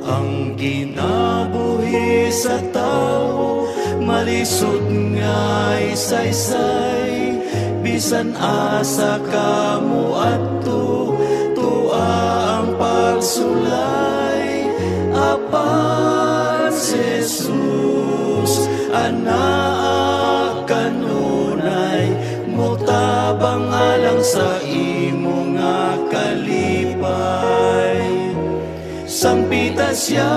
Ang kinabuhi sa tao malisod nga'y saysay, bisan asa kamo adto tua ang pagsulay. Apan si Jesus anaa kanunay, mutabang alang sa imo nga kalipay. Sampita siya,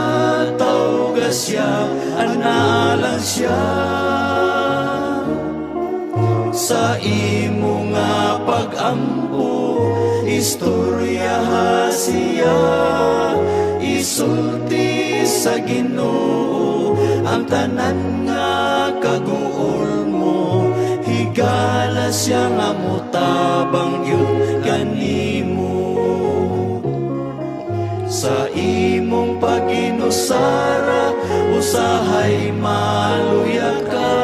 tawga siya, anaalang siya. Sa imo nga pag-ampo, istorya siya. Isulti sa Ginoo ang tanan nga kaguol mo. Higala siya nga mutabang yun kanimo. Sa imong paginusara, usahay maluya ka.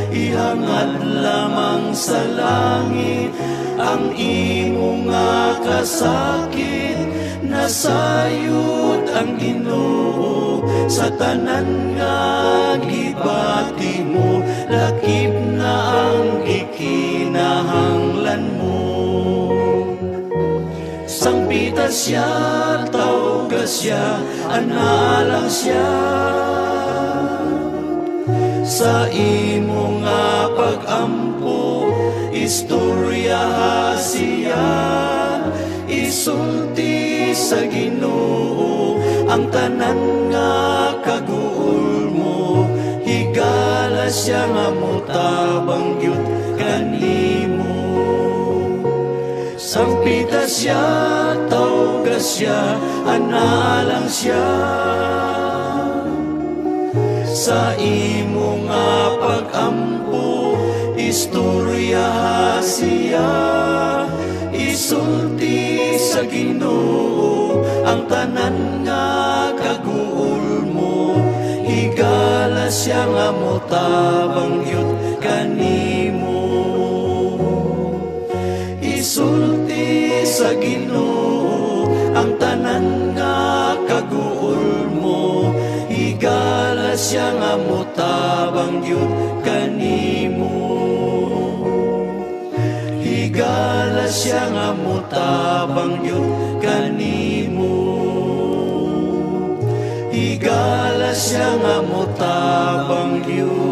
Ihangad lamang sa langit ang imong nga kasakit. Nasayod ang Ginoo sa tanan nga gibati mo. Lakip na ang gikinahanglan mo. Sampita siya, tawga siya, anaalang siya. Sa imo nga pag-ampo, istorya siya. Isulti sa Ginoo ang tanan nga kaguol mo. Higala siya nga mutabang yun kanimo. Sampita siya, tawga siya, anaalang siya. Sa imo nga pag-ampo, istorya siya. Isulti sa Ginoo ang tanan nga kaguol mo. Higala siya nga mutabang yun kanimo. Isulti sa Ginoo ang tanan nga kaguol mo. Higala siya nga mutabang yun kanimo. Higala siya nga mutabang yun kanimo. Higala siya nga mutabang yun